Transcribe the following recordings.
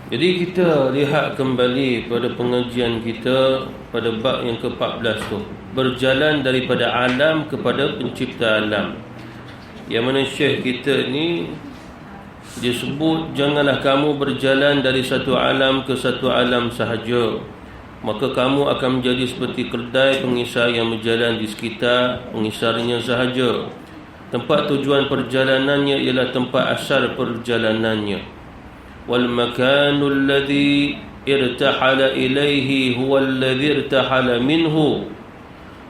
Jadi kita lihat kembali pada pengajian kita pada bab yang ke-14 tu, berjalan daripada alam kepada pencipta alam. Yang mana syekh kita ni dia sebut, janganlah kamu berjalan dari satu alam ke satu alam sahaja, maka kamu akan menjadi seperti kedai pengisar yang berjalan di sekitar pengisarnya sahaja. Tempat tujuan perjalanannya ialah tempat asal perjalanannya. Wal makanul ladzi irtahala ilaihi huwa alladzi irtahala minhu,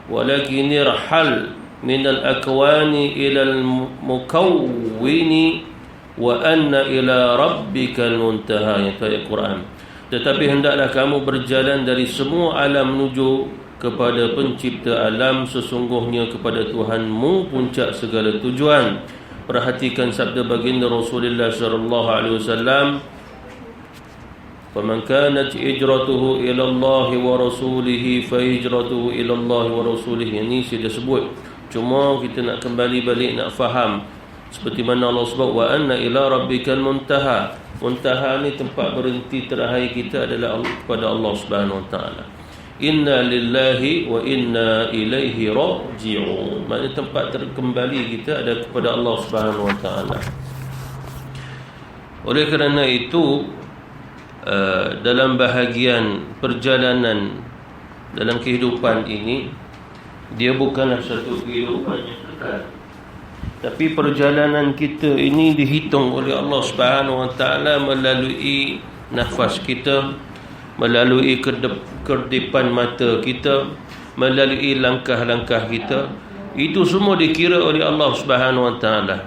walakin irhal min al-akwani ila al-mukawwini wa anna ila rabbikal muntaha. Yang ayat Quran. Tetapi hendaklah kamu berjalan dari semua alam menuju kepada pencipta alam, sesungguhnya kepada Tuhanmu puncak segala tujuan. Perhatikan sabda baginda Rasulullah sallallahu alaihi wasallam, "Faman kanat hijratuhu ila Allah wa rasulih fa hijratuhu ila Allah wa rasulih." Ini sudah sebut, cuma kita nak kembali balik nak faham seperti mana Allah sebut, "Wa anna ila rabbikal muntaha." Muntaha ni tempat berhenti terakhir kita adalah kepada Allah Subhanahu wa taala. Inna lillahi wa inna ilaihi raji'un. Maknanya tempat terkembali kita ada kepada Allah Subhanahu wa taala. Oleh kerana itu, dalam bahagian perjalanan dalam kehidupan ini, dia bukanlah satu kehidupan yang kekal, tapi perjalanan kita ini dihitung oleh Allah Subhanahu wa taala melalui nafas kita, melalui kedipan mata kita, melalui langkah-langkah kita. Itu semua dikira oleh Allah Subhanahu wa taala.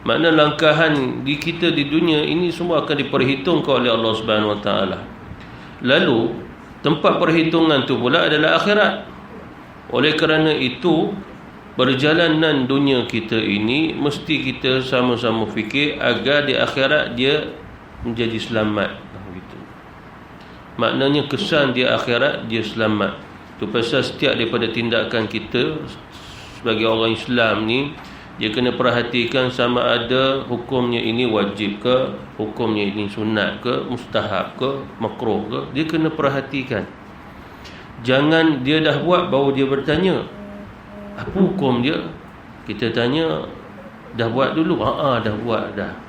Makna langkahan di kita di dunia ini semua akan diperhitungkan oleh Allah Subhanahu wa taala. Lalu tempat perhitungan tu pula adalah akhirat. Oleh kerana itu, perjalanan dunia kita ini mesti kita sama-sama fikir agar di akhirat dia menjadi selamat. Maknanya kesan di akhirat dia selamat. Itu pasal setiap daripada tindakan kita sebagai orang Islam ni, dia kena perhatikan sama ada hukumnya ini wajib ke, hukumnya ini sunat ke, mustahab ke, makruh ke. Dia kena perhatikan. Jangan dia dah buat baru dia bertanya, apa hukum dia? Kita tanya, dah buat dulu? Dah buat dah.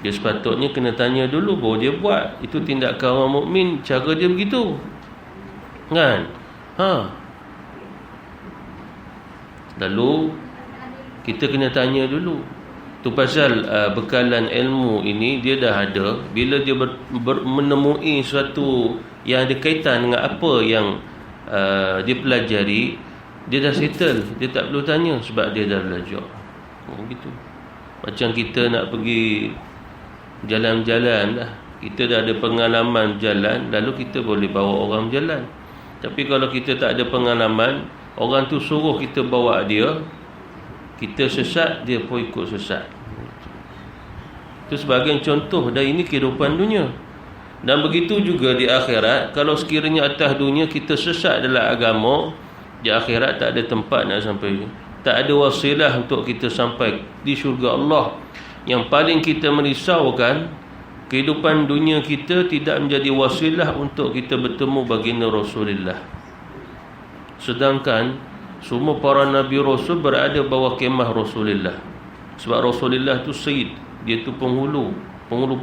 Dia sepatutnya kena tanya dulu baru dia buat. Itu tindakan orang mukmin, cara dia begitu. Kan? Lalu kita kena tanya dulu. Tu pasal bekalan ilmu ini dia dah ada. Bila dia menemui sesuatu yang ada kaitan dengan apa yang dia pelajari, dia dah settle. Dia tak perlu tanya sebab dia dah belajar. Begitu. Macam kita nak pergi jalan-jalan dah, kita dah ada pengalaman jalan, lalu kita boleh bawa orang berjalan. Tapi kalau kita tak ada pengalaman, orang tu suruh kita bawa dia, kita sesat, dia pun ikut sesat. Itu sebagai contoh dari ini kehidupan dunia. Dan begitu juga di akhirat. Kalau sekiranya atas dunia kita sesat dalam agama, di akhirat tak ada tempat nak sampai. Tak ada wasilah untuk kita sampai di syurga Allah. Yang paling kita merisaukan, kehidupan dunia kita tidak menjadi wasilah untuk kita bertemu baginda Rasulullah. Sedangkan semua para Nabi Rasul berada bawah kemah Rasulullah. Sebab Rasulullah tu Sayyid, dia tu penghulu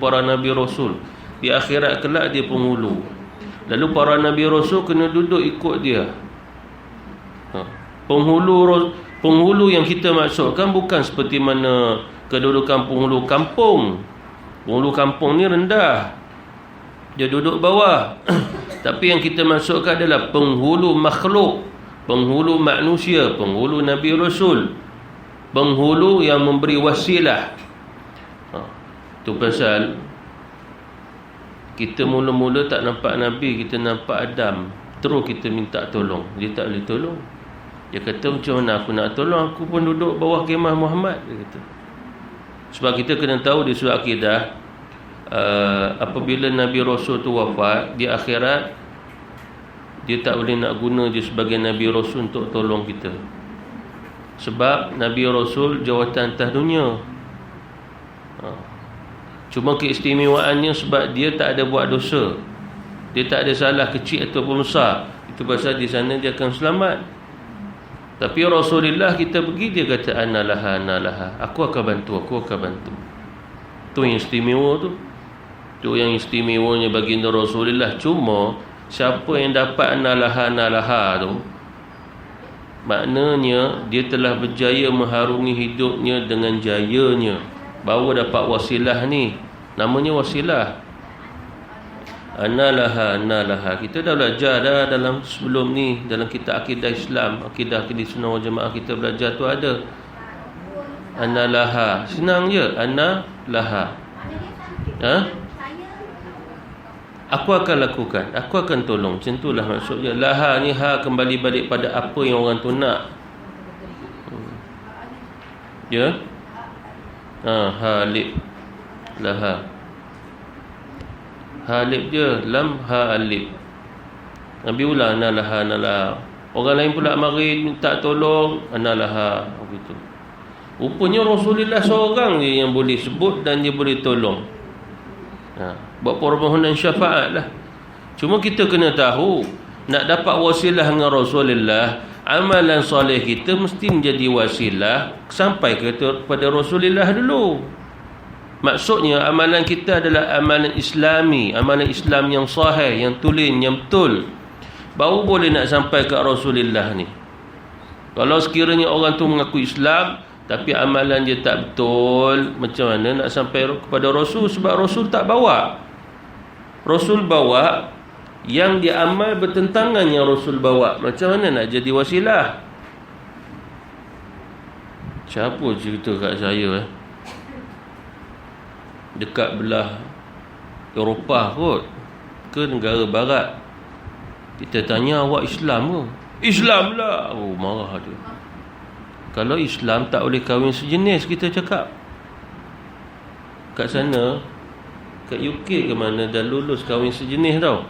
para Nabi Rasul. Di akhirat kelak dia penghulu. Lalu para Nabi Rasul kena duduk ikut dia. Penghulu yang kita maksudkan bukan seperti mana kedudukan penghulu kampung. Penghulu kampung ni rendah, dia duduk bawah. Tapi yang kita maksudkan adalah penghulu makhluk, penghulu manusia, penghulu Nabi Rasul, penghulu yang memberi wasilah. Itu pasal kita mula-mula tak nampak Nabi, kita nampak Adam. Terus kita minta tolong, dia tak boleh tolong. Dia kata, macam mana aku nak tolong, aku pun duduk bawah kemah Muhammad, dia kata. Sebab kita kena tahu di surah akidah, apabila Nabi Rasul tu wafat, di akhirat dia tak boleh nak guna dia sebagai Nabi Rasul untuk tolong kita. Sebab Nabi Rasul jawatan atas dunia. Cuma keistimewaannya sebab dia tak ada buat dosa, dia tak ada salah kecil ataupun besar. Itu pasal di sana dia akan selamat. Tapi Rasulullah kita pergi, dia kata analaha, aku akan bantu. Tu yang istimewa tu. Tu yang istimewanya baginda Rasulullah. Cuma siapa yang dapat analaha tu, maknanya dia telah berjaya mengharungi hidupnya dengan jayanya, baru dapat wasilah ni. Namanya wasilah. Analaha. Kita dah belajar dah dalam sebelum ni, dalam kitab akidah Islam, akidah sunnah wal jamaah, kita belajar tu ada analaha. Senang je, analaha. Aku akan lakukan, aku akan tolong. Macam itulah maksudnya. Laha ni kembali balik pada apa yang orang tu nak. Ya. Halib. Laha. Halib je, lam halib. Nabi ulang analaha. Orang lain pula mari minta tolong, analaha, begitu. Rupanya Rasulullah seorang je yang boleh sebut dan dia boleh tolong. Buat permohonan syafaat lah. Cuma kita kena tahu, nak dapat wasilah dengan Rasulullah, amalan soleh kita mesti menjadi wasilah sampai kepada Rasulullah dulu. Maksudnya amalan kita adalah amalan Islami, amalan Islam yang sahih, yang tulen, yang betul, baru boleh nak sampai ke Rasulullah ni. Kalau sekiranya orang tu mengaku Islam tapi amalan dia tak betul, macam mana nak sampai kepada Rasul? Sebab Rasul tak bawa. Rasul bawa yang dia amal bertentangan yang Rasul bawa. Macam mana nak jadi wasilah? Siapa cerita kat saya dekat belah Eropah kot, ke negara barat, kita tanya, awak Islam ke? Islam lah. Oh, marah dia. Kalau Islam tak boleh kahwin sejenis, kita cakap. Kat sana, kat UK ke mana, dah lulus kahwin sejenis tau.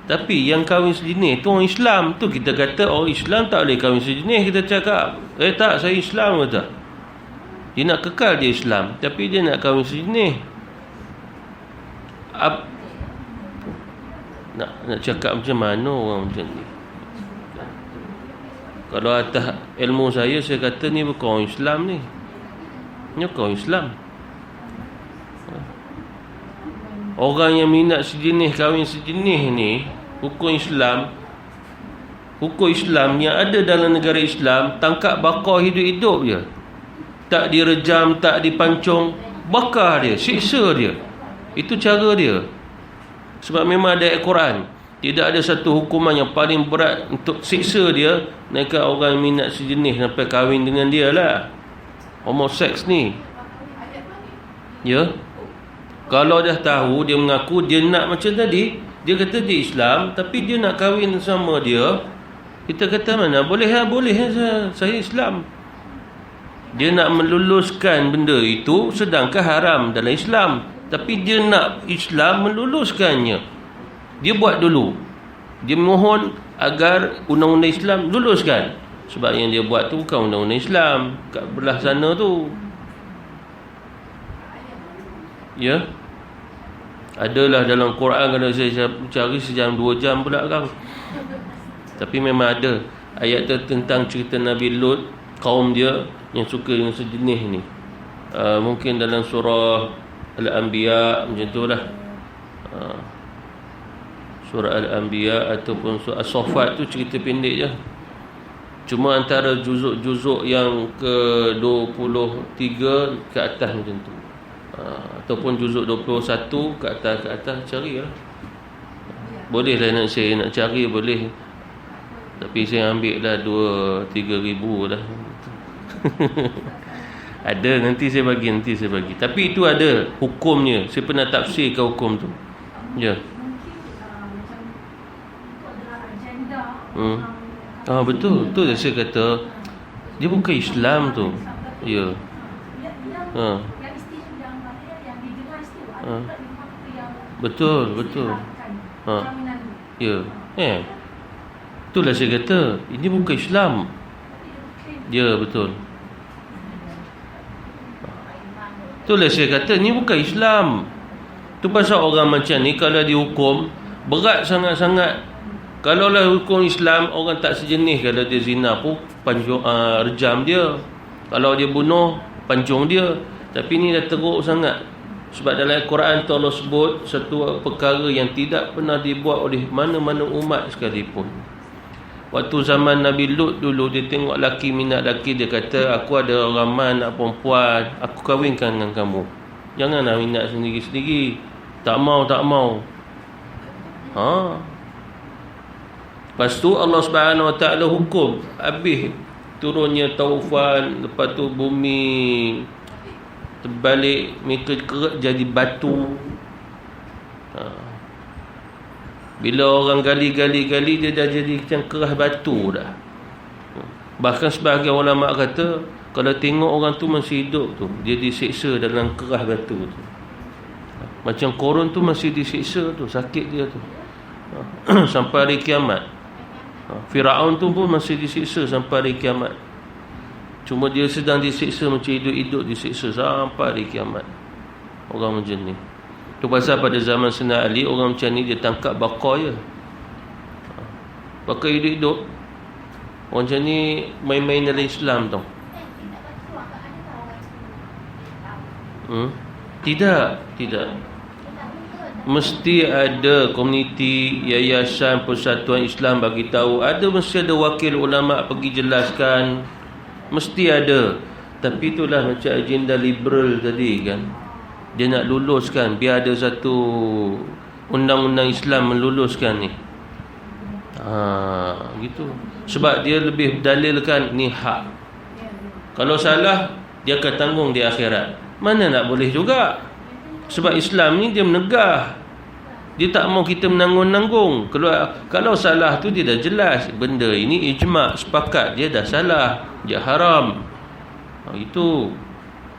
Tapi yang kahwin sejenis tu orang Islam. Tu kita kata orang Islam tak boleh kahwin sejenis, kita cakap. Tak, saya Islam ke tak? Dia nak kekal dia Islam, tapi dia nak kahwin sejenis. Nak cakap macam mana orang macam ni? Kalau atas ilmu saya kata ni bukan orang Islam ni. Ni bukan orang Islam. Orang yang minat sejenis, kahwin sejenis ni, hukum Islam yang ada dalam negara Islam, tangkap bakar hidup-hidup je. Tak direjam, tak dipancung, bakar dia, siksa dia. Itu cara dia. Sebab memang ada Al-Quran, tidak ada satu hukuman yang paling berat untuk siksa dia naikkan orang yang minat sejenis sampai kahwin dengan dia lah. Homoseks ni. Ya. Kalau dah tahu, dia mengaku dia nak macam tadi, dia kata dia Islam, tapi dia nak kahwin sama dia, kita kata mana? Boleh saya Islam. Dia nak meluluskan benda itu, sedangkan haram dalam Islam. Tapi dia nak Islam meluluskannya. Dia buat dulu. Dia mohon agar undang-undang Islam luluskan. Sebab yang dia buat tu bukan undang-undang Islam kat belah sana tu. Ya. Adalah dalam Quran, kalau saya cari sejam 2 jam pula kan. Tapi memang ada ayat tentang cerita Nabi Lut, kaum dia yang suka dengan sejenis ni. Mungkin dalam surah Al-Anbiya macam tu lah. Surah Al-Anbiya ataupun surah As-Saffat tu cerita pendek je. Cuma antara juzuk-juzuk yang ke-23 ke atas macam tu. Ataupun juzuk 21 ke atas carilah. Boleh lah saya nak cari, boleh. Tapi saya ambil dah 2-3 ribu dah. Ada, nanti saya bagi. Tapi itu ada hukumnya. Saya pernah tafsirkan hukum tu. Ya. Betul. Tu saya kata dia bukan Islam tu. Ya. Betul. Ya. Itulah saya kata, ini bukan Islam. Ya, betul. Itulah saya kata ni bukan Islam. Tu pasal orang macam ni kalau dihukum berat sangat-sangat. Kalau lah hukum Islam, orang tak sejenis kalau dia zina pun rejam dia. Kalau dia bunuh, pancung dia. Tapi ni dah teruk sangat. Sebab dalam Al-Quran Allah sebut satu perkara yang tidak pernah dibuat oleh mana-mana umat sekalipun. Waktu zaman Nabi Lut dulu, dia tengok laki minat laki, dia kata, aku ada ramai anak perempuan, aku kahwinkan dengan kamu. Janganlah minat sendiri-sendiri. Tak mau. Lepas tu Allah Subhanahu Wa Taala hukum, habis turunnya taufan, lepas tu bumi terbalik, mereka kerak jadi batu. Bila orang gali, dia dah jadi macam kerah batu dah. Bahkan sebahagian ulama kata, kalau tengok orang tu masih hidup tu, dia disiksa dalam kerah batu tu. Macam korun tu masih disiksa tu, sakit dia tu. Sampai hari kiamat. Firaun tu pun masih disiksa sampai hari kiamat. Cuma dia sedang disiksa macam hidup-hidup, disiksa sampai hari kiamat. Orang macam ni. Tu pasal pada zaman Sayyidina Ali, orang macam ni dia tangkap bakar je. Bakar hidup-hidup. Orang macam ni main-main dalam Islam tau. Tidak. Mesti ada komuniti, yayasan, persatuan Islam bagi tahu. Mesti ada wakil ulama pergi jelaskan. Mesti ada. Tapi itulah macam agenda liberal tadi kan. Dia nak luluskan, biar ada satu undang-undang Islam meluluskan ni. Gitu. Sebab dia lebih dalilkan ni hak. Kalau salah, dia akan tanggung di akhirat. Mana nak boleh juga. Sebab Islam ni dia menegah. Dia tak mau kita menanggung-nanggung. Kalau salah tu dia dah jelas. Benda ini ijma', sepakat dia dah salah, dia haram. Itu.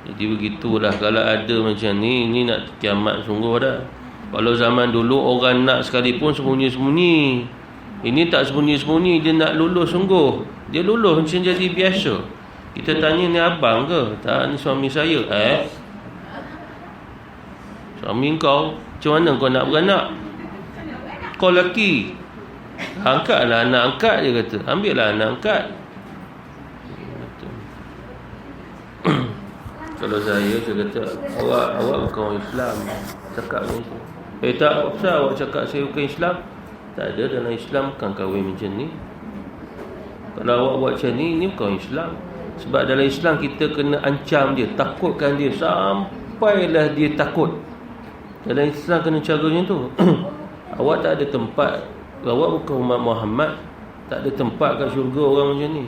Jadi begitulah, kalau ada macam ni nak kiamat sungguh dah. Kalau zaman dulu orang nak sekalipun sembunyi-sembunyi. Ini tak sembunyi-sembunyi, dia nak lulus sungguh. Dia lulus macam jadi biasa. Kita tanya, ni abang ke? Tak, ni suami saya. Suami kau, macam mana kau nak beranak? Kau lelaki, angkatlah anak angkat, dia kata. Ambillah anak angkat. Kalau saya kata, awak bukan orang Islam, cakap macam tu. Tak, apa awak cakap saya bukan Islam? Tak ada, dalam Islam bukan kahwin macam ni. Kalau awak buat macam ni bukan Islam. Sebab dalam Islam kita kena ancam dia, takutkan dia sampailah dia takut. Dalam Islam kena cara macam tu. Awak tak ada tempat, awak bukan umat Muhammad, tak ada tempat kat syurga orang macam ni.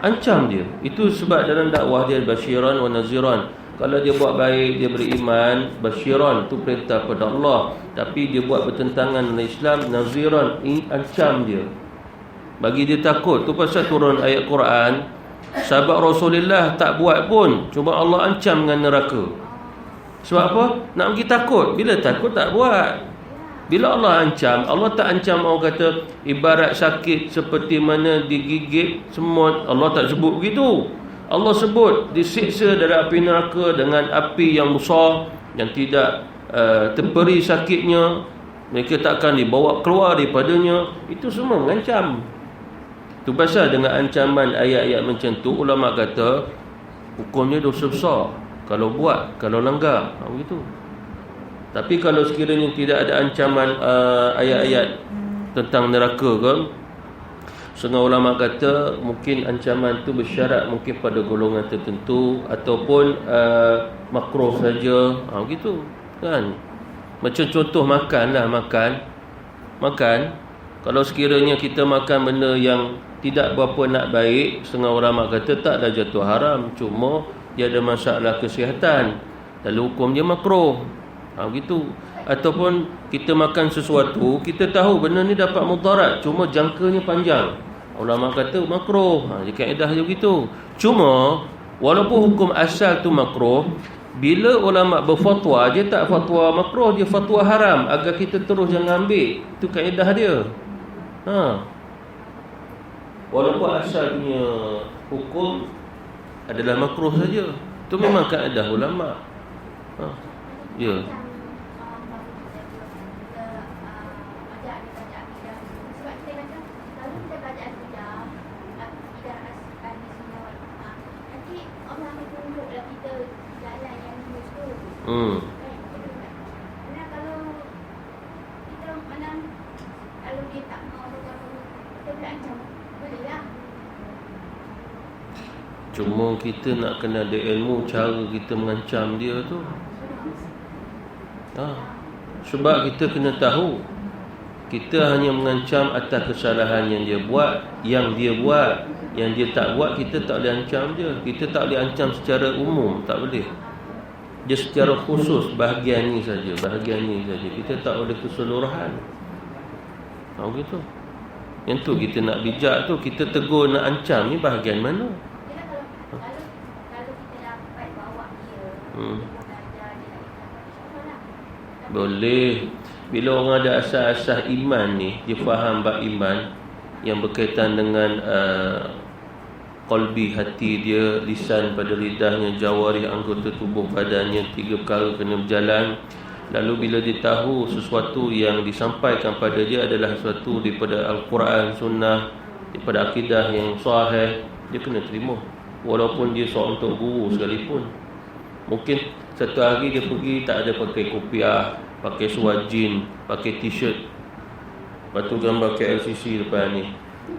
Ancam dia. Itu sebab dalam dakwah dia basyiran wa naziran. Kalau dia buat baik, dia beriman, basyiran tu perintah pada Allah. Tapi dia buat bertentangan dengan Islam, naziran, ancam dia. Bagi dia takut. Tu pasal turun ayat Quran. Sahabat Rasulullah tak buat pun, cuma Allah ancam dengan neraka. Sebab apa? Nak bagi takut. Bila takut tak buat. Bila Allah ancam, Allah tak ancam orang kata ibarat sakit seperti mana digigit semut. Allah tak sebut begitu. Allah sebut disiksa dari api neraka dengan api yang besar, yang tidak terperi sakitnya. Mereka takkan dibawa keluar daripadanya. Itu semua mengancam. Itu pasal dengan ancaman ayat-ayat macam tu, ulama kata hukumnya dosa besar kalau buat, kalau langgar. Begitu. Tapi kalau sekiranya tidak ada ancaman ayat-ayat tentang neraka ke, setengah ulama kata mungkin ancaman tu bersyarat mungkin pada golongan tertentu ataupun makruh saja. Begitu kan. Macam contoh makan. Kalau sekiranya kita makan benda yang tidak berapa nak baik, setengah ulama kata taklah jatuh haram, cuma dia ada masalah kesihatan, lalu hukum dia makruh. Begitu. Ataupun kita makan sesuatu, kita tahu benda ni dapat mudarat, cuma jangkanya panjang, ulama kata makruh. Dia kaedah dia begitu. Cuma walaupun hukum asal tu makruh, bila ulama berfatwa, dia tak fatwa makruh, dia fatwa haram agar kita terus jangan ambil. Itu kaedah dia. Walaupun asalnya hukum adalah makruh saja. Itu memang kaedah ulama. Ya. Cuma kita nak kena ada ilmu cara kita mengancam dia tu. Sebab kita kena tahu, kita hanya mengancam atas kesalahan yang dia buat. Yang dia tak buat, kita tak boleh ancam dia. Kita tak boleh ancam secara umum, tak boleh. Dia secara khusus bahagian ni saja. Kita tak boleh keseluruhan. Begitu. Yang tu kita nak bijak tu, kita tegur nak ancam ni bahagian mana? Boleh. Bila orang ada asas-asas iman ni, dia faham bab iman yang berkaitan dengan qalbi, hati dia, lisan pada lidahnya, jawarih, anggota tubuh badannya, 3 perkara kena berjalan. Lalu bila dia tahu sesuatu yang disampaikan pada dia adalah sesuatu daripada Al-Quran, Sunnah, daripada akidah yang sahih, dia kena terima. Walaupun dia seorang tok guru sekalipun. Mungkin satu hari dia pergi tak ada pakai kopiah, pakai suwajin, pakai t-shirt, lepas tu gambar KLCC depan ni.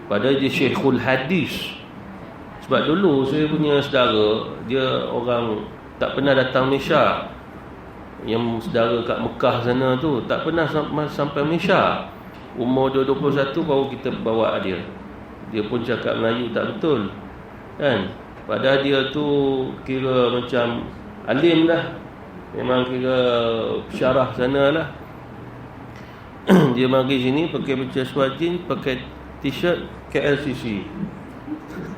Padahal dia Syekhul Hadis. Sebab dulu saya punya saudara, dia orang tak pernah datang Malaysia. Yang saudara kat Mekah sana tu tak pernah sampai Malaysia. Umur dia 21 baru kita bawa dia. Dia pun cakap Melayu tak betul, kan? Padahal dia tu kira macam alim dah. Memang kira syarah sana lah. Dia mari sini pakai baju swajin, pakai t-shirt KLCC.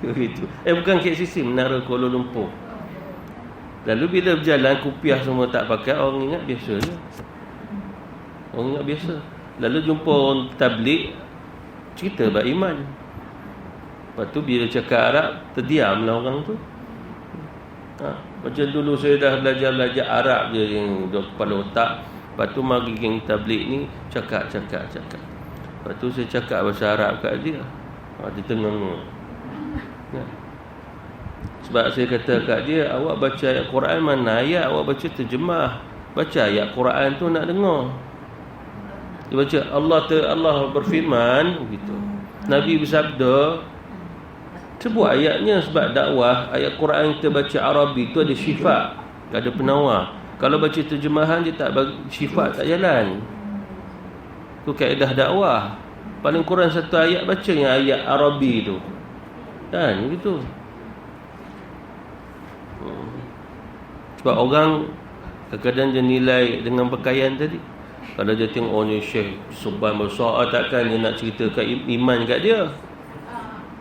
Begitu. Bukan KLCC, Menara Kuala Lumpur. Lalu bila berjalan, kopiah semua tak pakai, orang ingat biasa je. Orang ingat biasa. Lalu jumpa orang tabligh, cerita bab iman. Lepas tu bila cakap Arab, terdiamlah orang tu. Macam dulu saya dah belajar Arab je yang dah kepala otak. Lepas tu mari geng tabligh ni cakap. Lepas tu saya cakap bahasa Arab kat dia. Dia tengok. Sebab saya kata kat dia, awak baca ayat Quran mana ayat, awak baca terjemah. Baca ayat Quran tu nak dengar. Dia baca Allah berfirman begitu. Nabi bersabda, sebut ayatnya. Sebab dakwah ayat Quran kita baca Arabi tu ada syifa, ada penawar. Kalau baca terjemahan dia tak bagi syifa, tak jalan. Tu kaedah dakwah. Paling kurang satu ayat baca yang ayat Arabi tu, kan begitu. Sebab orang kadang-kadang dia nilai dengan pakaian tadi. Kalau dia tengok ni Syekh Subhan besar, takkan dia nak ceritakan iman kat dia.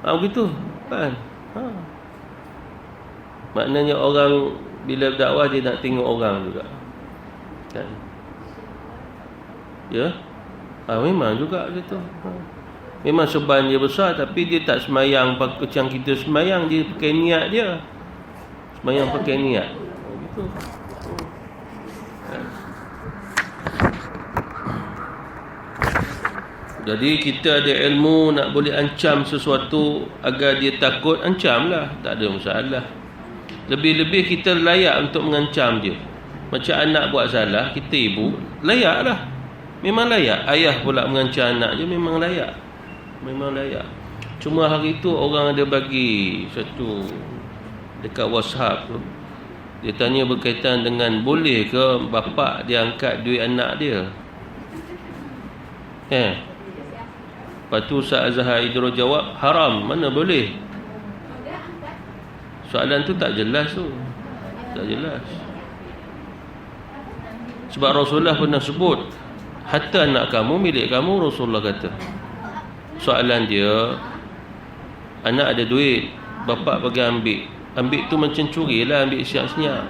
Begitu kan. Maknanya orang bila berdakwah dia nak tengok orang juga, kan. Ya. Memang juga gitu. Memang Subhan dia besar, tapi dia tak semayang macam kita semayang. Dia pakai niat dia. Semayang pakai niat. Gitu. Jadi kita ada ilmu nak boleh ancam sesuatu agar dia takut, ancamlah, tak ada masalah. Lebih-lebih kita layak untuk mengancam dia. Macam anak buat salah, kita ibu layaklah. Memang layak. Ayah pula mengancam anak dia, memang layak. Memang layak. Cuma hari tu orang ada bagi satu dekat WhatsApp tu, dia tanya berkaitan dengan boleh ke bapa dia angkat duit anak dia. Lepas tu Ustaz Azhar Idro jawab, haram, mana boleh. Soalan tu tak jelas tu. Tak jelas. Sebab Rasulullah pernah sebut, harta anak kamu milik kamu, Rasulullah kata. Soalan dia, anak ada duit, bapa pergi ambil. Ambil tu macam curi lah, ambil siap-siap.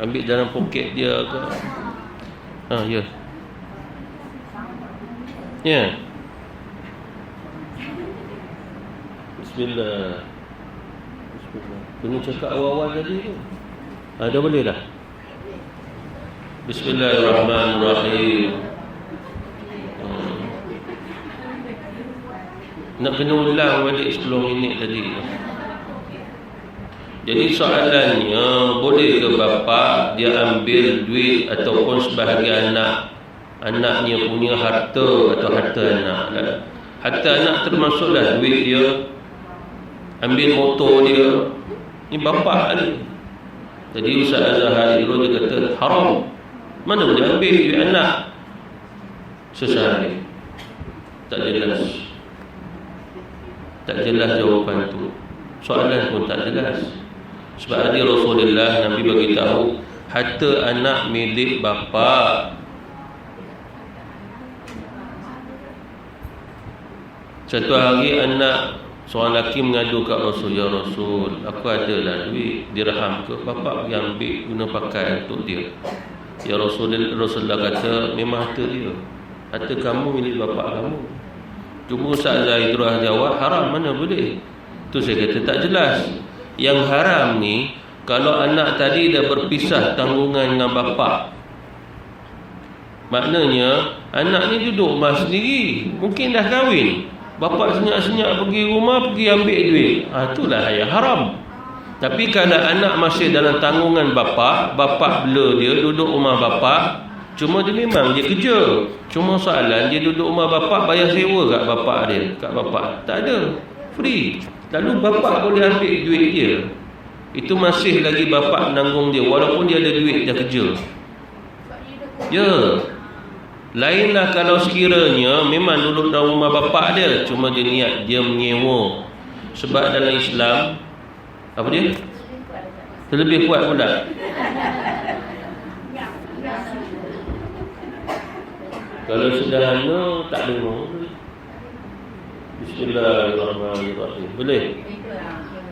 Ambil dalam poket dia ke. Ya. Ya. Bismillah. Kena cakap awal-awal tadi tu. Dah boleh dah. Bismillahirrahmanirrahim. Nak kena ulang balik 10 minit tadi. Jadi soalannya, boleh ke bapa dia ambil duit ataupun sebahagian anaknya punya harta atau harta anak? Harta anak termasuklah duit dia, ambil motor dia. Ni bapa ni. Jadi Ustaz Azhar dulu dia kata haram. Mana boleh ambil duit anak sesehari? Tak jelas. Tak jelas jawapan tu. Soalan pun tak jelas. Sebab hadis Rasulullah, Nabi bagi tahu harta anak milik bapa. Satu hari anak seorang lelaki mengadu kat Rasul, ya Rasul, aku adalah duit dirham ke, bapa pergi ambil guna pakai untuk dia. Ya Rasulullah kata, memang harta dia, harta kamu milik bapa kamu. Cuma Ustaz Zaidrah jawab, haram mana boleh. Tu saya kata tak jelas. Yang haram ni, kalau anak tadi dah berpisah tanggungan dengan bapa, maknanya anak ni duduk rumah sendiri, mungkin dah kahwin, bapa senyap-senyap pergi rumah, pergi ambil duit. Itulah yang haram. Tapi kalau anak masih dalam tanggungan bapa bela dia duduk rumah bapa, cuma dia memang dia kerja, cuma soalan dia duduk rumah bapa, bayar sewa kat bapa dia, kat bapa tak ada, free. Lalu bapa boleh ambil duit dia, itu masih lagi bapa menanggung dia, walaupun dia ada duit, dia kerja. Ya, lainlah kalau sekiranya memang duduk dalam rumah bapa dia, cuma dia niat dia menyewa. Sebab dalam Islam, apa dia? Terlebih kuat pula. Kalau sederhana tak dengar. Bismillahirrahmanirrahim. Boleh?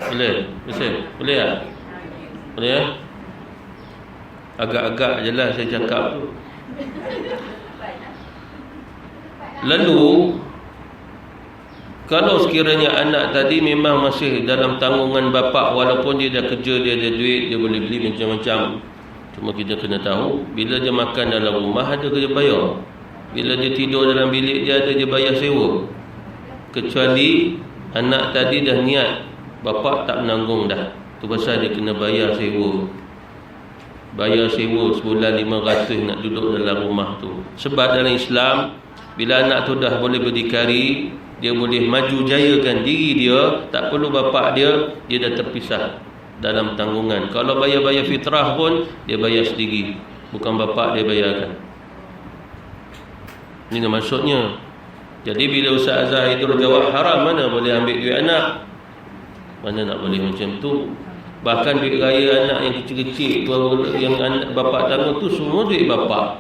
Boleh? Boleh tak? Boleh ya? Agak-agak je lah saya cakap tu. Lalu kalau sekiranya anak tadi memang masih dalam tanggungan bapa, walaupun dia dah kerja, dia ada duit, dia boleh beli macam-macam, cuma kita kena tahu, bila dia makan dalam rumah ada kerja bayar, bila dia tidur dalam bilik dia ada je bayar sewa. Kecuali anak tadi dah niat bapa tak menanggung dah, tu pasal dia kena bayar sewa. Bayar sewa sebulan 500 nak duduk dalam rumah tu. Sebab dalam Islam, bila anak tu dah boleh berdikari, dia boleh maju jayakan diri dia, tak perlu bapa dia, dia dah terpisah dalam tanggungan. Kalau bayar-bayar fitrah pun dia bayar sendiri, bukan bapa dia bayarkan. Ini maksudnya. Jadi bila Ustaz Azhar itu jawab haram, mana boleh ambil duit anak? Mana nak boleh macam tu? Bahkan duit raya anak yang kecil-kecil tu, yang anak bapa tanggung tu, semua duit bapa.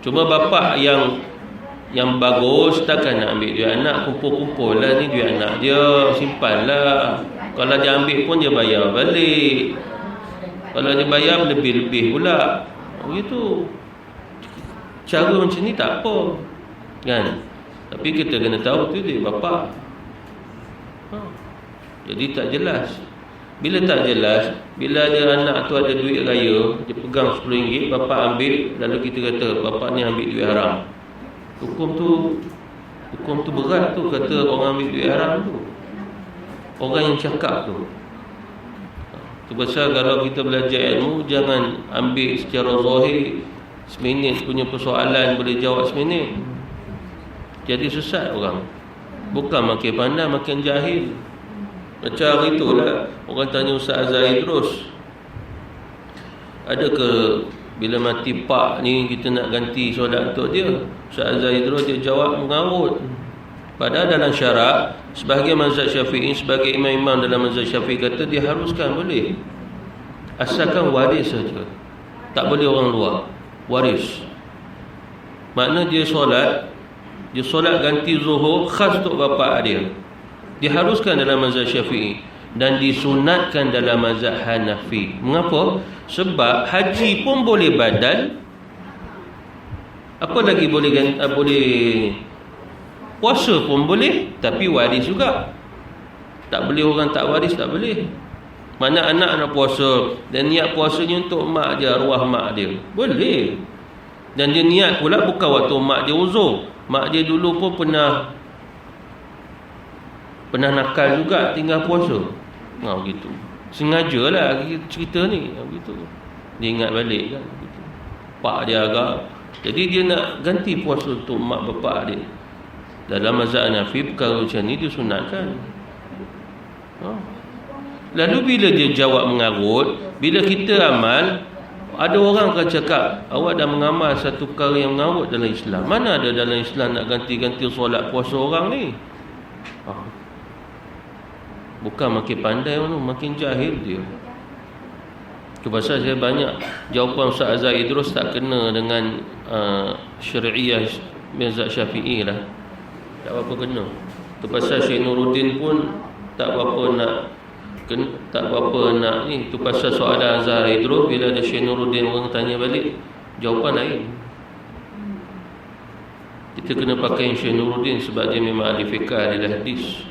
Cuma bapa yang bagus takkan nak ambil duit anak, kumpul-kumpul lah ni duit anak dia, simpan lah. Kalau dia ambil pun dia bayar balik. Kalau dia bayar lebih-lebih pula. Begitu. Cara macam ni tak apa, kan? Tapi kita kena tahu tu duit bapa. Jadi tak jelas. Bila tak jelas, bila ada anak tu ada duit raya, dia pegang RM10, bapa ambil, lalu kita kata bapa ni ambil duit haram. Hukum tu berat tu, kata orang ambil duit haram tu, orang yang cakap tu. Tu pasal kalau kita belajar ilmu, jangan ambil secara zahir. Seminit punya persoalan boleh jawab seminit. Jadi sesat orang. Bukan makin pandai, makin jahil. Macam itulah orang tanya Ustaz Azhar terus, adakah bila mati pak ni kita nak ganti solat untuk dia? Ustaz Azhar terus dia jawab mengarut. Padahal dalam syarak, sebahagian mazhab Syafi'i, sebagai imam-imam dalam mazhab Syafi'i kata diharuskan boleh, asalkan waris saja, tak boleh orang luar. Waris makna dia solat ganti zuhur khas untuk bapa dia, diharuskan dalam mazhab Syafi'i dan disunatkan dalam mazhab Hanafi. Mengapa? Sebab haji pun boleh badal, apa lagi boleh puasa pun boleh, tapi waris juga. Tak boleh orang tak waris, tak boleh. Mana anak nak puasa dan niat puasanya untuk mak dia, arwah mak dia, boleh. Dan dia niat pula bukan waktu mak dia uzur. Mak dia dulu pun pernah nakal juga tinggal puasa. Gitu. Sengajalah cerita ni gitu. Dia ingat balik kan gitu. Pak dia agak. Jadi dia nak ganti puasa untuk mak bapak dia. Dalam mazhab Hanafi perkara macam ni disunatkan. Lalu bila dia jawab mengarut, bila kita amal, ada orang akan cakap, awak dah mengamal satu perkara yang mengarut dalam Islam. Mana ada dalam Islam nak ganti-ganti solat puasa orang ni? Bukan makin pandai mana, makin jahil dia. Itu pasal saya banyak jawapan Ustaz Azhar Idrus tak kena dengan syariah mazhab Syafi'i lah. Tak apa kena. Itu pasal Syekh Nuruddin pun tak berapa nak ni. Itu pasal soalan Azhar Idrus, bila ada Syekh Nuruddin orang tanya balik, jawapan lain. Kita kena pakai Syekh Nuruddin sebab dia memang ahli fiqh, ahli hadis.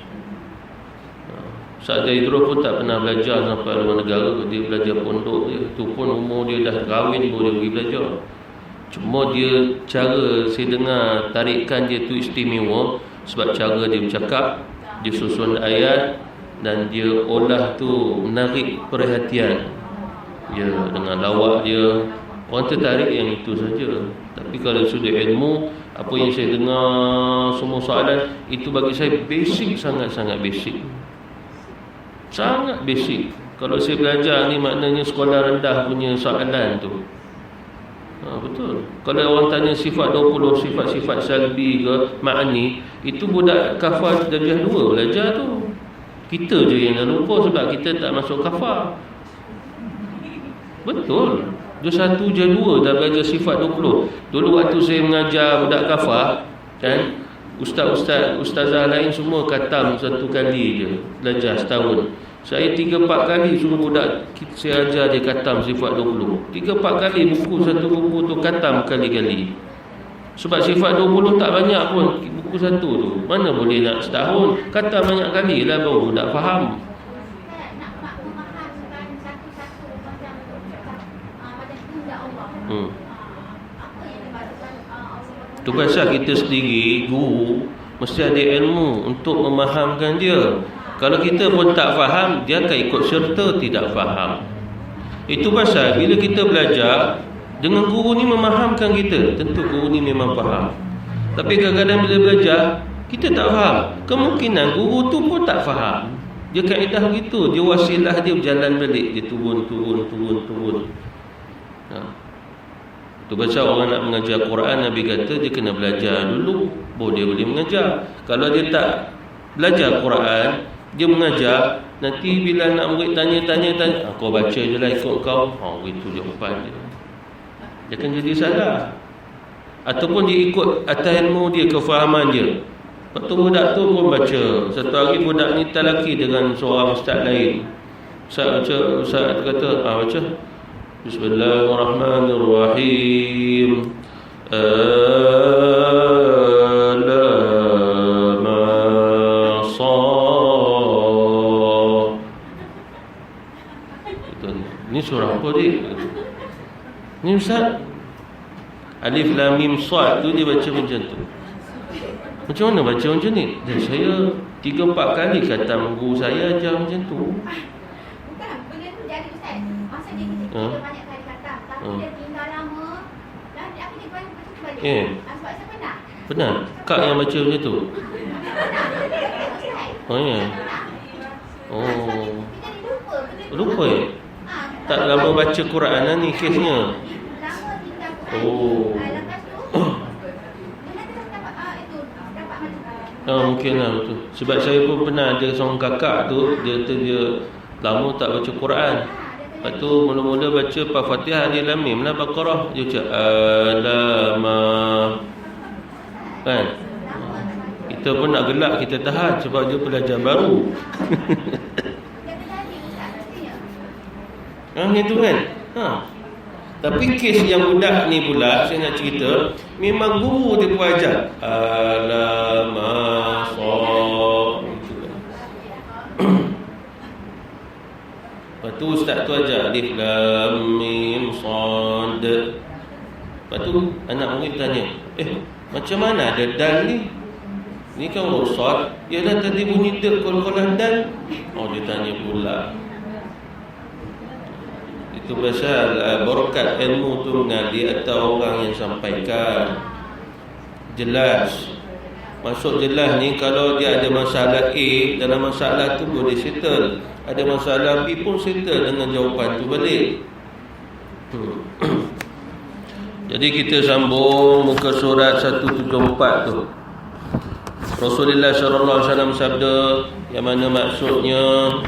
Ustaz Azhar Idrus pun tak pernah belajar sampai luar negara. Dia belajar pondok je. Itu pun umur dia dah kahwin baru dia pergi belajar. Cuma dia, cara saya dengar tarikan dia tu istimewa sebab cara dia bercakap, dia susun ayat dan dia olah tu menarik perhatian dia dengan lawak dia. Orang tertarik yang itu saja. Tapi kalau sudut ilmu, apa yang saya dengar semua soalan itu bagi saya basic, sangat-sangat basic. Sangat basic. Kalau saya belajar ni maknanya sekolah rendah punya soalan tu. Betul. Kalau orang tanya sifat 20, sifat-sifat salbi ke ma'ani, itu budak kafar darjah 2 belajar tu. Kita je yang dah lupa sebab kita tak masuk kafar. Betul. Darjah 1, darjah 2 dah belajar sifat 20. Dulu waktu saya mengajar budak kafar kan, ustazah lain semua khatam satu kali je belajar setahun. Saya 3-4 kali suruh budak saya ajar dia khatam sifat 20. 3-4 kali satu buku tu khatam kali-kali. Sebab sifat 20 tak banyak pun buku satu tu. Mana boleh nak setahun, khatam banyak kali lah baru budak faham. Tu pasal kita sendiri guru mesti ada ilmu untuk memahamkan dia. Kalau kita pun tak faham, dia akan ikut serta tidak faham. Itu pasal bila kita belajar dengan guru ni memahamkan kita, tentu guru ni memang faham. Tapi kadang-kadang bila belajar kita tak faham, kemungkinan guru tu pun tak faham. Dia kaedah begitu, dia wasilah dia berjalan balik, dia turun. Tu pasal orang nak mengajar Quran, Nabi kata dia kena belajar dulu baru dia boleh mengajar. Kalau dia tak belajar Quran, dia mengajar, nanti bila nak murid tanya, kau baca je lah ikut kau. Itu jawapan dia. Dia akan jadi salah. Ataupun dia ikut atas ilmu dia, kefahaman dia. Lepas tu budak tu pun baca. Satu hari budak ni talaki dengan seorang ustaz lain. Ustaz kata, baca. Bismillahirrahmanirrahim. Ni surah apa dia? Ni Ustaz, Alif Lam Mim Sad tu dia baca macam tu. Macam mana baca macam ni? Dan saya 3-4 kali kata guru saya ajar macam tu. Bukan, benda tu jadi Ustaz. Masa dia kita banyak kali kata, tapi dia tinggal lama dan apa dia baca balik. Sebab saya pernah. Pernah? Kak yang baca macam tu? Oh ya. Oh. Lupa ya? Tak lama baca Quran lah ni kesnya. Oh. Mungkin lah betul. Sebab saya pun pernah ada seorang kakak tu, dia kata dia lama tak baca Quran. Lepas tu mula-mula baca Al-Fatihah, Alif Lam Mim lah, Baqarah dia cakap alamak. Kan? Kita pun nak gelak, kita tahan sebab dia pelajar baru. Itu kan. Tapi kes yang budak ni pula saya nak cerita, memang guru dia pun ajar alamak. Lepas tu ustaz tu ajar alif lam mim sad. Lepas tu anak murid tanya, macam mana ada dal ni? Ni kan huruf sad. Ya dah tadi bunyi dal kol-kolah dal. Dia tanya pula. Itu pasal barakat ilmu tu mengalir atau orang yang sampaikan. Jelas. Maksud jelas ni kalau dia ada masalah A, dalam masalah tu boleh settle. Ada masalah B pun settle dengan jawapan tu balik. Jadi kita sambung muka surat 174 tu. Rasulullah sallallahu alaihi wasallam sabda yang mana maksudnya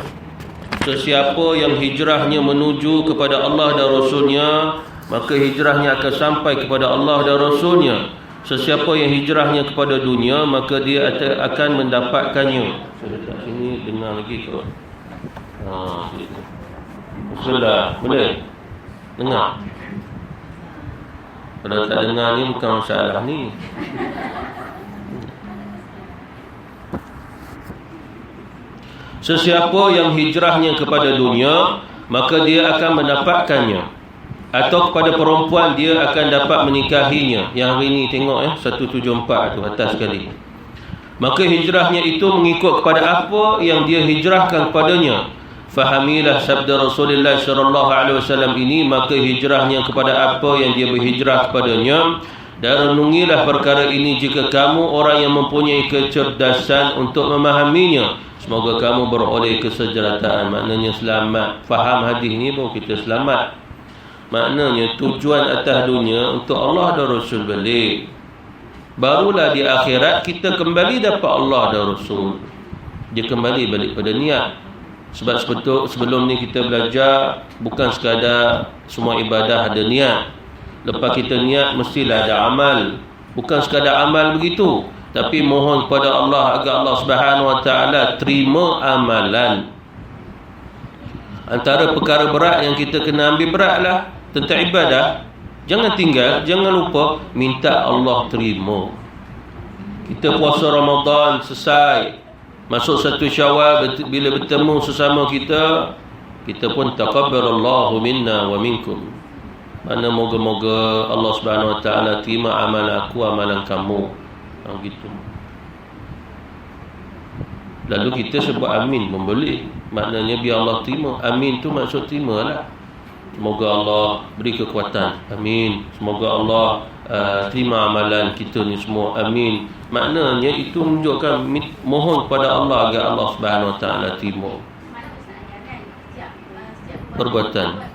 sesiapa yang hijrahnya menuju kepada Allah dan Rasulnya, maka hijrahnya akan sampai kepada Allah dan Rasulnya. Sesiapa yang hijrahnya kepada dunia, maka dia akan mendapatkannya. Saya letak sini, dengar lagi kot. Bismillah, boleh? Dengar? Kalau tak dengar ni bukan masalah ni. Sesiapa yang hijrahnya kepada dunia, maka dia akan mendapatkannya. Atau kepada perempuan, dia akan dapat menikahinya. Yang hari ni tengok 174 tu atas sekali. Maka hijrahnya itu mengikut kepada apa yang dia hijrahkan kepadanya. Fahamilah sabda Rasulullah sallallahu alaihi wasallam ini, maka hijrahnya kepada apa yang dia berhijrah kepadanya. Dan renungilah perkara ini jika kamu orang yang mempunyai kecerdasan untuk memahaminya. Semoga kamu beroleh kesejahteraan. Maknanya selamat. Faham hadis ni baru kita selamat. Maknanya tujuan atas dunia untuk Allah dan Rasul balik. Barulah di akhirat kita kembali dapat Allah dan Rasul. Dia kembali balik pada niat. Sebab sebelum ni kita belajar bukan sekadar semua ibadah ada niat. Lepas kita niat mestilah ada amal. Bukan sekadar amal begitu, tapi mohon kepada Allah agar Allah Subhanahu Wa Taala terima amalan. Antara perkara berat yang kita kena ambil beratlah tentang ibadah. Jangan tinggal, jangan lupa minta Allah terima. Kita puasa Ramadan selesai, masuk 1 Syawal, bila bertemu sesama kita pun taqabbalallahu minna wa minkum. Mana moga-moga Allah Subhanahu Wa Taala terima amalan aku, amalan kamu. Gitu. Lalu kita sebut amin pun boleh. Maknanya biar Allah terima. Amin tu maksud terima lah. Semoga Allah beri kekuatan. Amin. Semoga Allah terima amalan kita ni semua. Amin. Maknanya itu menunjukkan mohon kepada Allah agar Allah Subhanahu Wa Taala terima perbuatan.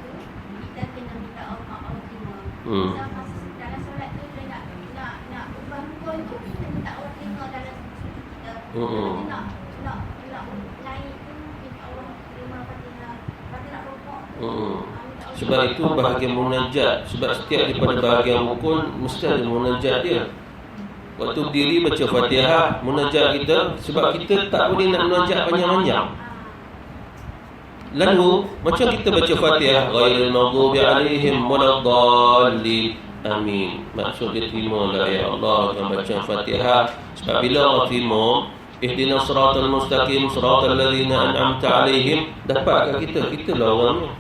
Sebab itu bahagian munajat. Sebab setiap daripada bahagian rukun mesti ada munajat dia. Waktu berdiri baca Fatihah, munajat kita. Sebab kita tak boleh nak munajat panjang-panjang. Lalu macam kita baca Fatihah, ghairil maghdubi alaihim waladdallin, amin. Maksud dia terimalah ya Allah dengan bacaan Fatihah. Sebab bila Allah terima, ihdinas siratal mustaqim siratal ladzina an'amta alaihim, dapatkan kita lah orangnya.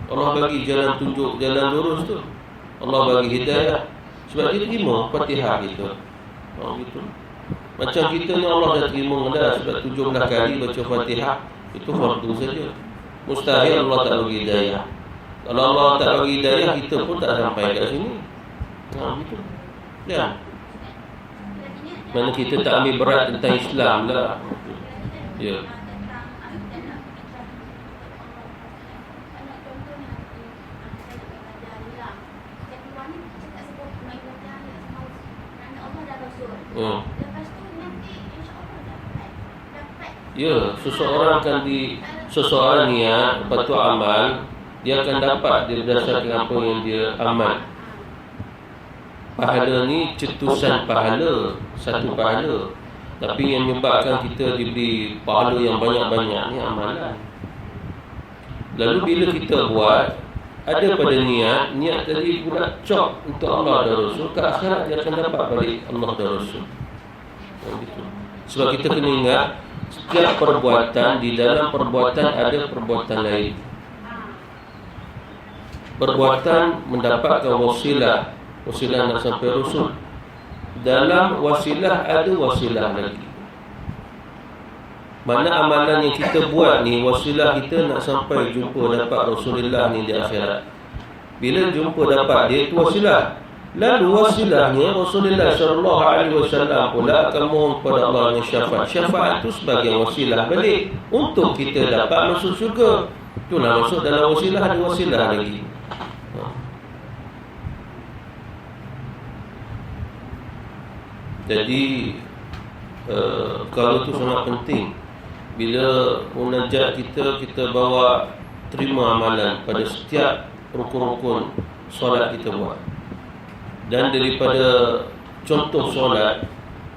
Allah bagi jalan tunjuk, jalan lurus tu. Allah bagi hidayah. Sebab dia terima Fatihah kita. Gitu. Macam kita ni Allah dah terima dah. Sebab 17 kali baca Fatihah, itu fardu saja. Mustahil Allah tak bagi hidayah. Kalau Allah tak bagi hidayah, kita pun tak sampai kat sini. Gitu. Ya. Mana kita tak ambil berat tentang Islam lah. Ya. Ya, seseorang niat, lepas tu amal, dia akan dapat dia berdasarkan apa yang dia amal. Pahala ni cetusan pahala, satu pahala. Tapi yang menyebabkan kita diberi pahala yang banyak-banyak ni amalan. Lalu bila kita buat, ada pada niat tadi pula cok untuk Allah dan Rasul, ke akhirat dia akan dapat balik Allah dan Rasul. Gitu. Sebab kita kena ingat, setiap perbuatan, di dalam perbuatan ada perbuatan lain. perbuatan mendapatkan wasilah. Wasilah nak sampai Rasul. Dalam wasilah ada wasilah lagi. Mana amalan yang kita buat ni, wasilah kita nak sampai jumpa dapat Rasulullah ni di akhirat. Bila jumpa dapat dia, itu wasilah. Lalu wasilahnya Rasulullah SAW pula akan mohon kepada Allah dengan syafaat. Syafaat itu sebagai wasilah balik untuk kita dapat masuk syurga. Itulah masuk dalam wasilah, ada wasilah lagi. Jadi kalau itu sangat penting. Bila munajat kita bawa terima amalan pada setiap rukun-rukun solat kita buat. Dan daripada contoh solat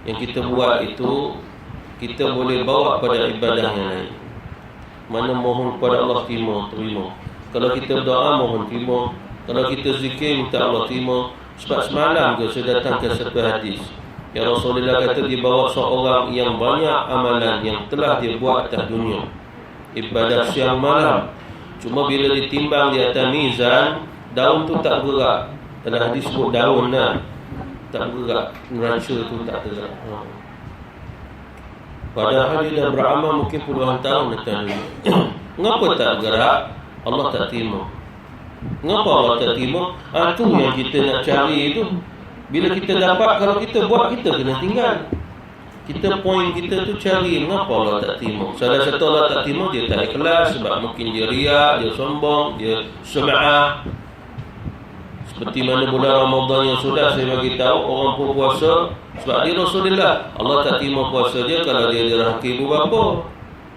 yang kita buat itu, kita boleh bawa pada ibadah yang lain. Mana mohon kepada Allah terima. Kalau kita berdoa mohon terima. Kalau kita zikir minta Allah terima. Sebab semalam ke saya datangkan satu hadis yang Rasulullah kata dibawa seorang yang banyak amalan yang telah dia buat atas dunia, ibadah siang malam. Cuma bila ditimbang di atas mizan, daun tu tak bergerak. Dalam hadis sebut daun lah, tak bergerak, neraca tu tak bergerak. Padahal dia dah beramal mungkin puluhan tahun atas dunia. Mengapa tak bergerak? Allah tak terima. Mengapa Allah tak terima? Tu yang kita nak cari tu. Bila kita dapat, kalau kita buat, kita kena tinggal. Kita poin kita tu cari mengapa Allah tak terima. Salah satu Allah tak terima, dia tak ikhlas sebab mungkin dia riak, dia sombong, dia sum'ah. Seperti mana bulan Ramadan yang sudah saya bagi tahu, orang pun puasa sebab dia Rasulullah. Allah tak terima puasa dia kalau dia derhaka ibu bapa,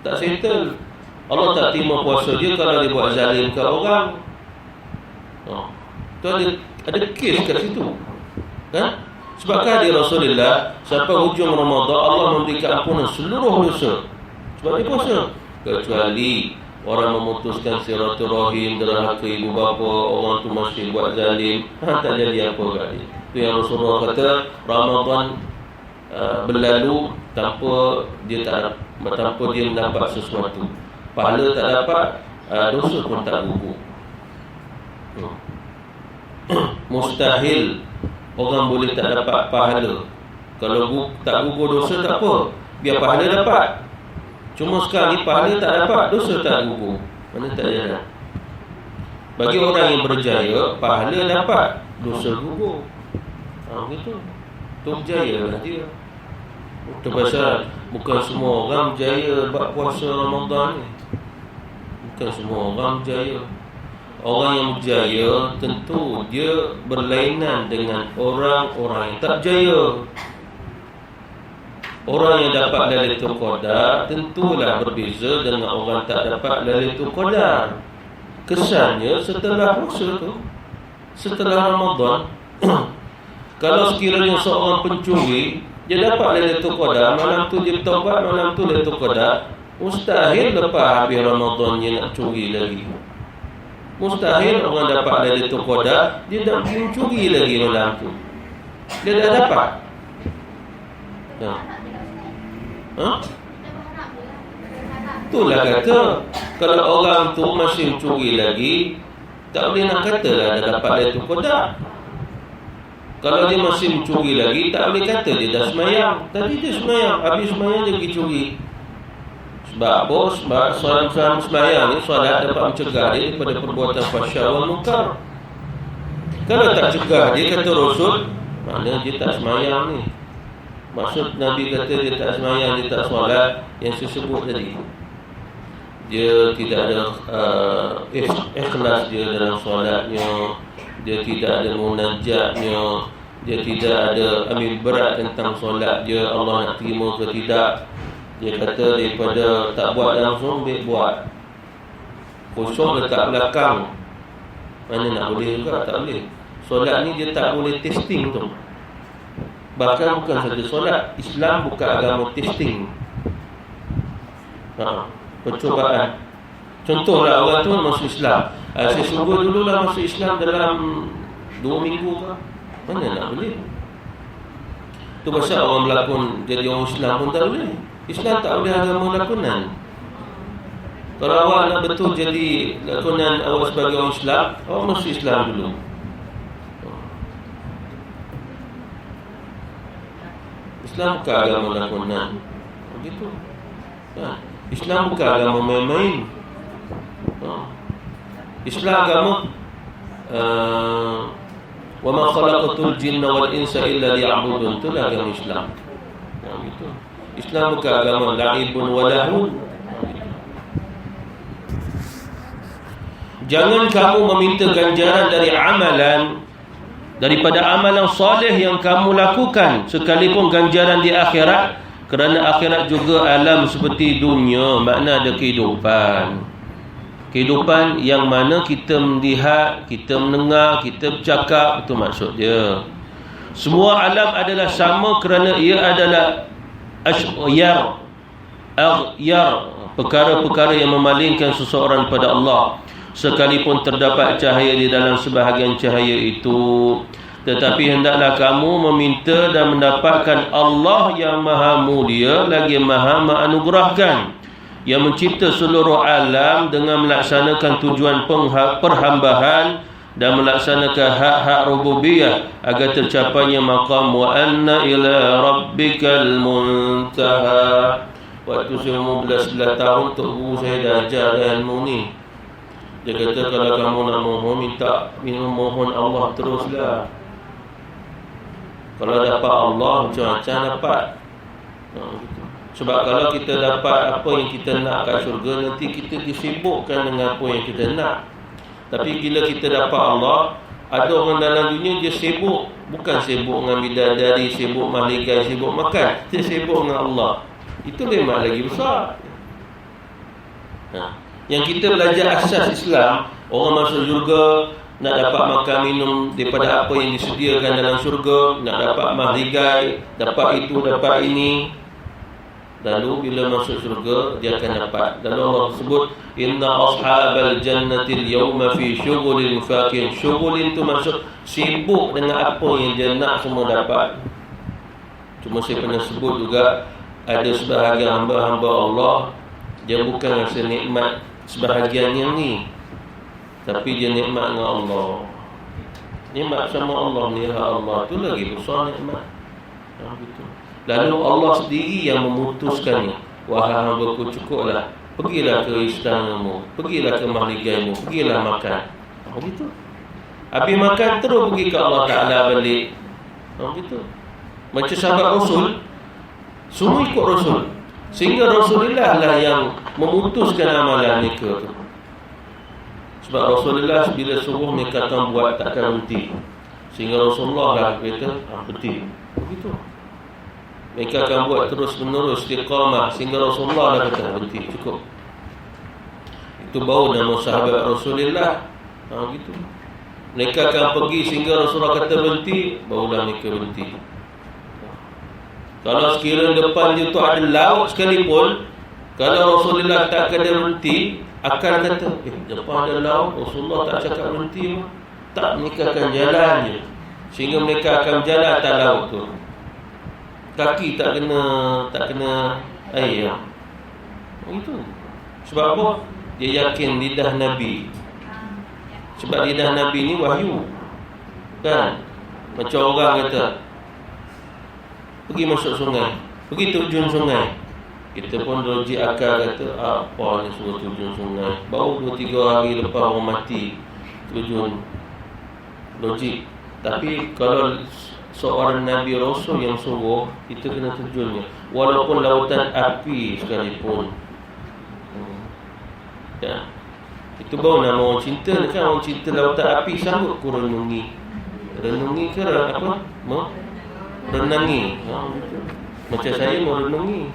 tak settle. Allah tak terima puasa dia kalau dia buat zalim ke orang. Tu ada kes kat situ. Sebabkan dia Rasulullah sampai hujung Ramadan Allah memberikan ampunan seluruh dosa sebab dia puasa, kecuali orang memutuskan silaturahim, derhaka ibu bapa, orang tu masih buat zalim, tak jadi apa kat dia. Tu yang Rasulullah kata Ramadan berlalu tanpa dia mendapat sesuatu, pahala tak dapat, dosa pun tak gugur. Mustahil orang boleh tak dapat pahala. Kalau tak gugur dosa tak apa, biar pahala dapat. Cuma sekarang ni pahala tak dapat, dosa tak gugur. Mana tak jalan. Bagi orang yang berjaya, pahala dapat, dosa gugur. Gitu. Tu berjaya lah dia. Itu pasal bukan semua orang berjaya buat puasa Ramadan ni. Bukan semua orang berjaya. Orang yang berjaya tentu dia berlainan dengan orang-orang yang tak berjaya. Orang yang dapat Lailatul Qadar tentulah berbeza dengan orang tak dapat Lailatul Qadar. Kesannya setelah puasa tu, setelah Ramadan, kalau sekiranya seorang pencuri dia dapat Lailatul Qadar, malam tu dia bertaubat, malam tu Lailatul Qadar, mustahil lepas habis Ramadan dia nak curi lagi. Mustahil orang dapat Lailatul Qadar dia nak mencuri lagi malam tu. Dia dah dapat. Itulah kata, kalau orang tu masih mencuri lagi, tak boleh nak kata lah dah dapat Lailatul Qadar. Kalau dia masih mencuri lagi, tak boleh kata dia dah semayang. Tadi dia semayang, habis semayang dia pergi curi. Sebab apa? Sebab solat semayang ni, solat dapat mencegah dia daripada perbuatan fahsya wal munkar. Kalau tak cegah dia, kata Rasul, mana dia tak semayang ni. Maksud Nabi kata dia tak semayang, dia tak solat, yang saya sebut tadi. Dia tidak ada ikhlas dia dalam solatnya, dia tidak ada munajatnya, dia tidak ada ambil berat tentang solat dia, Allah nak terima ke tidak. Dia kata daripada tak buat langsung, dia buat kosong letak belakang, mana nak boleh juga, tak boleh. Solat ni dia tak boleh testing tu. Bahkan bukan saja solat, Islam bukan agama testing. Percubaan. Contohlah orang tu masuk Islam, saya sungguh dululah masuk Islam dalam 2 minggu ke, mana nak boleh. Tu pasal orang berlakon jadi orang Islam pun tak boleh. Islam tak boleh agama lakonan. Kalau awak nak betul jadi lakonan awak sebagai orang Islam, awak mesti Islam dulu. Islam bukan agama lakonan. Begitu. Islam bukan agama main-main. Islam agama wa ma khalaqatul jinna wal insa illa liya'budun. Itulah agama Islam. Gitu. Islam bukan agama la'ibun wa lahun. Jangan kamu meminta ganjaran dari amalan daripada amalan soleh yang kamu lakukan, sekalipun ganjaran di akhirat, kerana akhirat juga alam seperti dunia, makna ada kehidupan. Kehidupan yang mana kita melihat, kita mendengar, kita bercakap, itu maksud dia. Semua alam adalah sama kerana ia adalah aghyar, perkara-perkara yang memalingkan seseorang pada Allah. Sekalipun terdapat cahaya di dalam sebahagian cahaya itu, tetapi hendaklah kamu meminta dan mendapatkan Allah yang maha mulia lagi maha menganugerahkan, yang mencipta seluruh alam dengan melaksanakan tujuan perhambahan dan melaksanakan hak-hak rububiyah agar tercapainya maqam wa anna ila rabbikal muntaha. Waktu saya umur 11 tahun, tok guru saya dah ajar ilmu ni. Dia kata kalau kamu nak mohon, mohon Allah teruslah. Kalau dapat Allah, macam-macam dapat. Sebab kalau kita dapat apa yang kita nak kat syurga, nanti kita disibukkan dengan apa yang kita nak. Tapi bila kita dapat Allah, ada orang dalam dunia dia sibuk, bukan sibuk dengan bidadari, sibuk mahligai, sibuk makan, dia sibuk dengan Allah. Itu memang lagi besar. Yang kita belajar asas Islam, orang masuk syurga nak dapat makan minum daripada apa yang disediakan dalam syurga, nak dapat mahligai, dapat itu, dapat ini. Lalu bila masuk syurga, dia akan dapat. Lalu Allah sebut, inna ashabal jannatil yawma fi syughulin fakin. Syughulin tu maksud sibuk dengan apa yang dia nak semua dapat. Cuma saya pernah sebut juga, ada sebahagian hamba-hamba Allah, dia bukan rasa nikmat sebahagian yang ni, tapi dia nikmat dengan Allah. Nikmat sama Allah ni, Allah tu lagi besar nikmat. Gitu. Lalu Allah sendiri yang memutuskannya. Wahai hamba-Ku, cukuplah, pergilah ke istanamu, pergilah ke mahligaimu, pergilah makan. Begitu. Habis makan terus pergi ke Allah Ta'ala balik. Begitu. Macam sahabat Rasul, semua ikut Rasul, sehingga Rasulullah lah yang memutuskan amalan mereka tu. Sebab Rasulullah bila suruh mereka akan buat takkan berhenti, sehingga Rasulullah lah kata berhenti. Begitu. Mereka akan buat terus menerus istiqamah, sehingga Rasulullah lah kata berhenti, cukup. Itu baru nama sahabat Rasulullah. Gitu. Mereka akan pergi sehingga Rasulullah kata berhenti, barulah mereka berhenti. Kalau sekiranya depan dia tu ada laut sekalipun, kalau Rasulullah tak kena berhenti, akan kata, depan ada laut, Rasulullah tak cakap berhenti, tak, mereka akan jalan je, sehingga mereka akan jalan atas laut tu. Kaki tak kena air. Itu. Sebab apa? Dia yakin lidah Nabi. Sebab lidah Nabi ni wahyu. Kan? Macam orang kata, pergi masuk sungai, pergi terjun sungai. Kita pun logik akal kata, apa ni suruh terjun sungai? Baru 2-3 hari lepas orang mati terjun. Logik. Tapi kalau seorang Nabi Rasul yang suruh, kita kena terjunnya, walaupun lautan api sekalipun. Ya. Itu baru nama orang cinta kan. Orang cinta lautan api sanggup ku renungi. Renungi ke apa? Renangi. Macam saya mau renungi.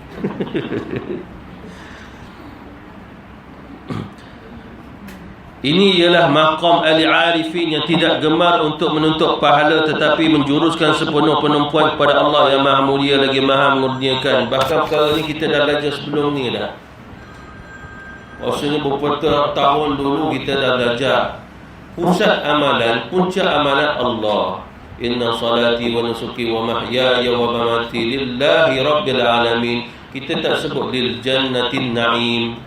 Ini ialah maqam al-arifin yang tidak gemar untuk menuntut pahala, tetapi menjuruskan sepenuh penumpuan kepada Allah yang maha mulia lagi maha mengurniakan. Bahkan perkara ni kita dah belajar sebelum ni dah. Maksudnya beberapa tahun dulu kita dah belajar. Pusat amalan, puncak amalan Allah. Inna salati wa nusuki wa mahyaya wa mamati lillahi rabbil alamin. Kita tak sebut lil jannatin na'im.